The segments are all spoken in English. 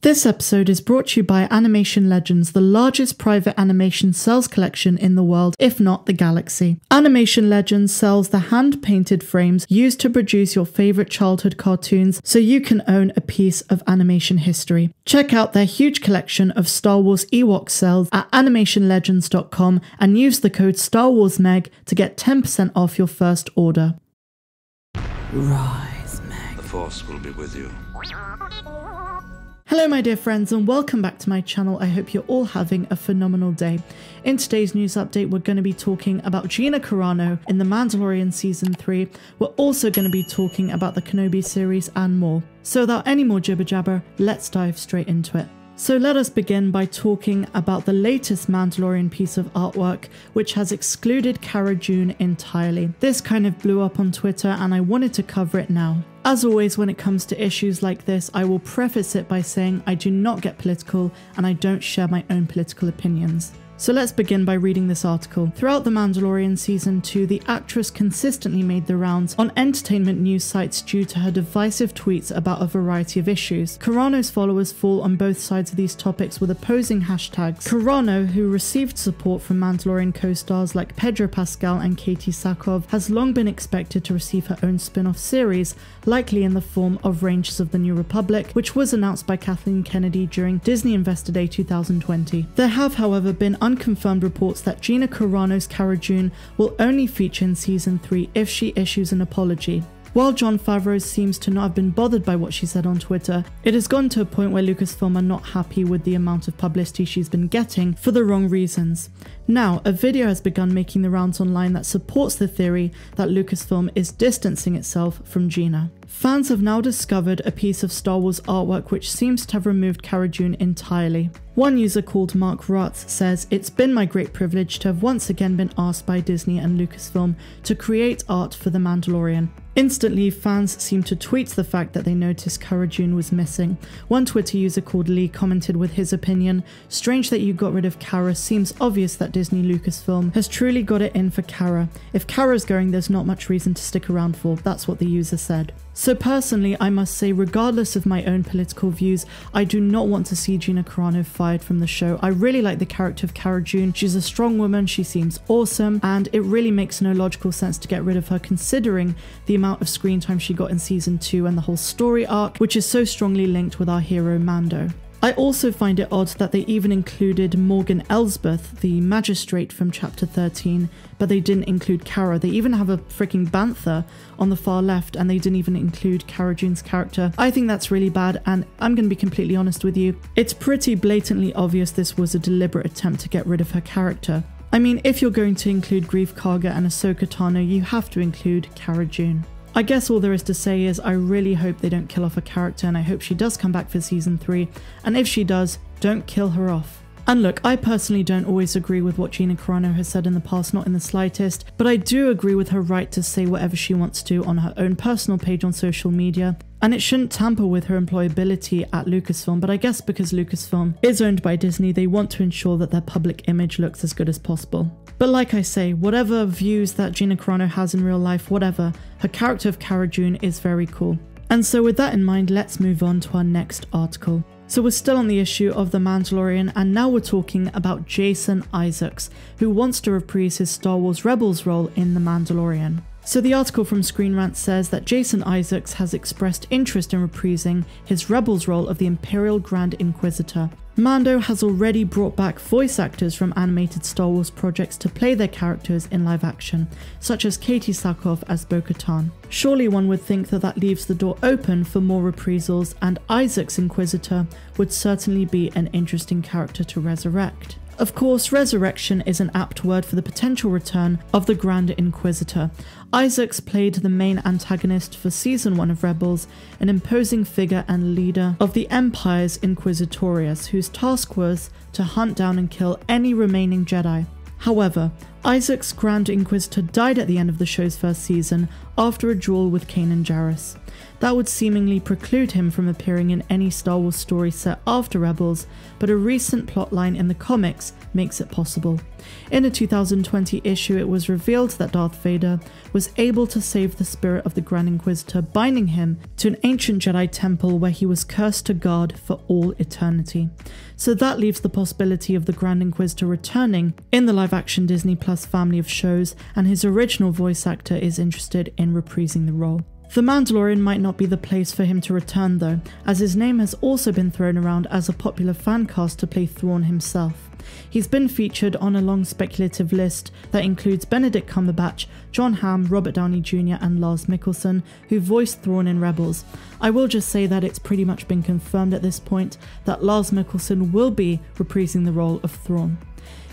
This episode is brought to you by Animation Legends, the largest private animation sales collection in the world, if not the galaxy. Animation Legends sells the hand-painted frames used to produce your favorite childhood cartoons so you can own a piece of animation history. Check out their huge collection of Star Wars Ewok cells at animationlegends.com and use the code StarWarsMeg to get 10% off your first order. Rise, Meg. The Force will be with you. Hello my dear friends and welcome back to my channel. I hope you're all having a phenomenal day. In today's news update we're going to be talking about Gina Carano in The Mandalorian Season 3. We're also going to be talking about the Kenobi series and more. So without any more jibber jabber, let's dive straight into it. So let us begin by talking about the latest Mandalorian piece of artwork, which has excluded Cara Dune entirely. This kind of blew up on Twitter and I wanted to cover it now. As always, when it comes to issues like this, I will preface it by saying I do not get political and I don't share my own political opinions. So let's begin by reading this article. Throughout The Mandalorian Season 2, the actress consistently made the rounds on entertainment news sites due to her divisive tweets about a variety of issues. Carano's followers fall on both sides of these topics with opposing hashtags. Carano, who received support from Mandalorian co-stars like Pedro Pascal and Katie Sackhoff, has long been expected to receive her own spin-off series, likely in the form of Rangers of the New Republic, which was announced by Kathleen Kennedy during Disney Investor Day 2020. There have, however, been unconfirmed reports that Gina Carano's Cara Dune will only feature in Season 3 if she issues an apology. While Jon Favreau seems to not have been bothered by what she said on Twitter, it has gone to a point where Lucasfilm are not happy with the amount of publicity she's been getting for the wrong reasons. Now, a video has begun making the rounds online that supports the theory that Lucasfilm is distancing itself from Gina. Fans have now discovered a piece of Star Wars artwork which seems to have removed Cara Dune entirely. One user called Mark Rutz says, "It's been my great privilege to have once again been asked by Disney and Lucasfilm to create art for The Mandalorian." Instantly, fans seemed to tweet the fact that they noticed Cara Dune was missing. One Twitter user called Lee commented with his opinion, "Strange that you got rid of Cara. Seems obvious that Disney Lucasfilm has truly got it in for Cara. If Cara's going, there's not much reason to stick around for." That's what the user said. So personally, I must say, regardless of my own political views, I do not want to see Gina Carano fired from the show. I really like the character of Cara Dune. She's a strong woman, she seems awesome, and it really makes no logical sense to get rid of her considering the amount of screen time she got in Season 2 and the whole story arc, which is so strongly linked with our hero Mando. I also find it odd that they even included Morgan Elsbeth, the magistrate from Chapter 13, but they didn't include Cara. They even have a freaking bantha on the far left and they didn't even include Cara Dune's character. I think that's really bad and I'm going to be completely honest with you. It's pretty blatantly obvious this was a deliberate attempt to get rid of her character. I mean, if you're going to include Greef Karga and Ahsoka Tano, you have to include Cara Dune. I guess all there is to say is I really hope they don't kill off a character and I hope she does come back for Season 3, and if she does, don't kill her off. And look, I personally don't always agree with what Gina Carano has said in the past, not in the slightest, but I do agree with her right to say whatever she wants to on her own personal page on social media, and it shouldn't tamper with her employability at Lucasfilm, but I guess because Lucasfilm is owned by Disney, they want to ensure that their public image looks as good as possible. But like I say, whatever views that Gina Carano has in real life, whatever, her character of Cara Dune is very cool. And so with that in mind, let's move on to our next article. So we're still on the issue of The Mandalorian, and now we're talking about Jason Isaacs, who wants to reprise his Star Wars Rebels role in The Mandalorian. So the article from Screen Rant says that Jason Isaacs has expressed interest in reprising his Rebels role of the Imperial Grand Inquisitor. Mando has already brought back voice actors from animated Star Wars projects to play their characters in live action, such as Katie Sackhoff as Bo-Katan. Surely one would think that that leaves the door open for more reprisals, and Isaac's Inquisitor would certainly be an interesting character to resurrect. Of course, resurrection is an apt word for the potential return of the Grand Inquisitor. Isaacs played the main antagonist for Season 1 of Rebels, an imposing figure and leader of the Empire's Inquisitorius, whose task was to hunt down and kill any remaining Jedi. However, Isaac's Grand Inquisitor died at the end of the show's first season after a duel with Kanan Jarrus. That would seemingly preclude him from appearing in any Star Wars story set after Rebels, but a recent plotline in the comics makes it possible. In a 2020 issue, it was revealed that Darth Vader was able to save the spirit of the Grand Inquisitor, binding him to an ancient Jedi temple where he was cursed to guard for all eternity. So that leaves the possibility of the Grand Inquisitor returning in the live-action Disney Plus family of shows, and his original voice actor is interested in reprising the role. The Mandalorian might not be the place for him to return though, as his name has also been thrown around as a popular fan cast to play Thrawn himself. He's been featured on a long speculative list that includes Benedict Cumberbatch, Jon Hamm, Robert Downey Jr. and Lars Mikkelsen, who voiced Thrawn in Rebels. I will just say that it's pretty much been confirmed at this point that Lars Mikkelsen will be reprising the role of Thrawn.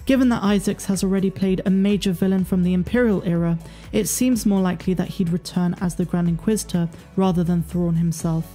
Given that Isaacs has already played a major villain from the Imperial era, it seems more likely that he'd return as the Grand Inquisitor rather than Thrawn himself.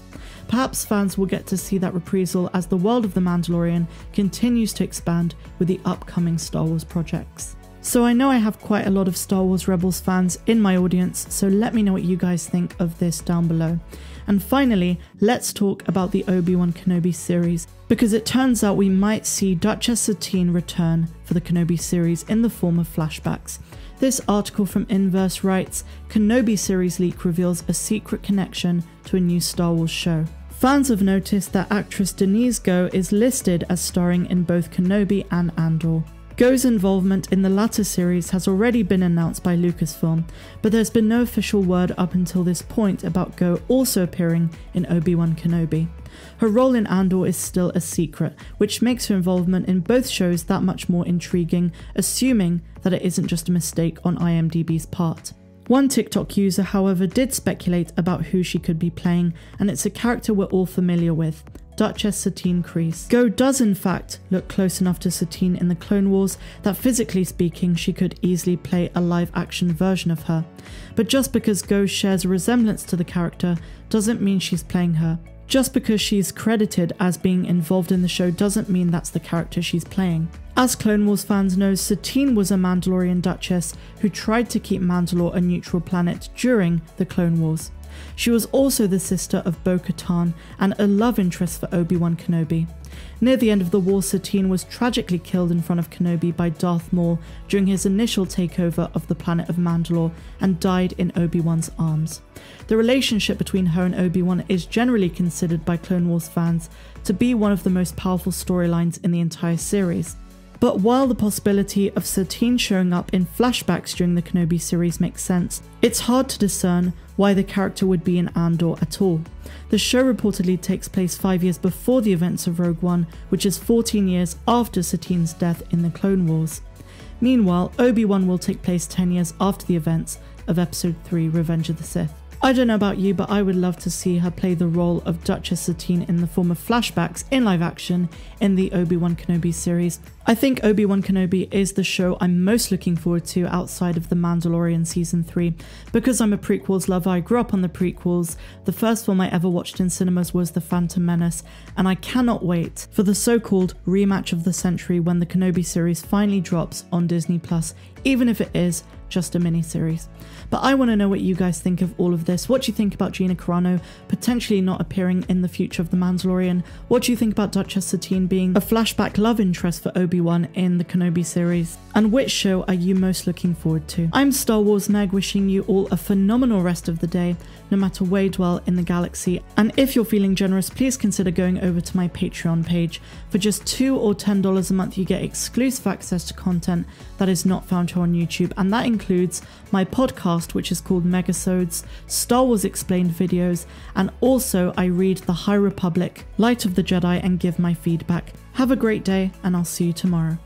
Perhaps fans will get to see that reprisal as the world of The Mandalorian continues to expand with the upcoming Star Wars projects. So I know I have quite a lot of Star Wars Rebels fans in my audience, so let me know what you guys think of this down below. And finally, let's talk about the Obi-Wan Kenobi series, because it turns out we might see Duchess Satine return for the Kenobi series in the form of flashbacks. This article from Inverse writes, Kenobi series leak reveals a secret connection to a new Star Wars show. Fans have noticed that actress Denise Gough is listed as starring in both Kenobi and Andor. Gough's involvement in the latter series has already been announced by Lucasfilm, but there's been no official word up until this point about Gough also appearing in Obi-Wan Kenobi. Her role in Andor is still a secret, which makes her involvement in both shows that much more intriguing, assuming that it isn't just a mistake on IMDb's part. One TikTok user, however, did speculate about who she could be playing, and it's a character we're all familiar with, Duchess Satine Kryze. Gough does in fact look close enough to Satine in the Clone Wars that physically speaking she could easily play a live-action version of her. But just because Gough shares a resemblance to the character doesn't mean she's playing her. Just because she's credited as being involved in the show doesn't mean that's the character she's playing. As Clone Wars fans know, Satine was a Mandalorian Duchess who tried to keep Mandalore a neutral planet during the Clone Wars. She was also the sister of Bo-Katan and a love interest for Obi-Wan Kenobi. Near the end of the war, Satine was tragically killed in front of Kenobi by Darth Maul during his initial takeover of the planet of Mandalore and died in Obi-Wan's arms. The relationship between her and Obi-Wan is generally considered by Clone Wars fans to be one of the most powerful storylines in the entire series. But while the possibility of Satine showing up in flashbacks during the Kenobi series makes sense, it's hard to discern why the character would be in Andor at all. The show reportedly takes place 5 years before the events of Rogue One, which is 14 years after Satine's death in the Clone Wars. Meanwhile, Obi-Wan will take place 10 years after the events of Episode 3, Revenge of the Sith. I don't know about you, but I would love to see her play the role of Duchess Satine in the form of flashbacks in live action in the Obi-Wan Kenobi series. I think Obi-Wan Kenobi is the show I'm most looking forward to outside of The Mandalorian Season 3. Because I'm a prequels lover, I grew up on the prequels. The first film I ever watched in cinemas was The Phantom Menace, and I cannot wait for the so-called rematch of the century when the Kenobi series finally drops on Disney+, even if it is just a mini-series. But I want to know what you guys think of all of this. What do you think about Gina Carano potentially not appearing in the future of The Mandalorian? What do you think about Duchess Satine being a flashback love interest for Obi-Wan in the Kenobi series? And which show are you most looking forward to? I'm Star Wars Meg, wishing you all a phenomenal rest of the day, no matter where you dwell in the galaxy. And if you're feeling generous, please consider going over to my Patreon page. For just $2 or $10 a month, you get exclusive access to content that is not found here on YouTube, and that includes my podcast, which is called Megasodes, Star Wars Explained videos, and also I read The High Republic, Light of the Jedi, and give my feedback. Have a great day, and I'll see you tomorrow.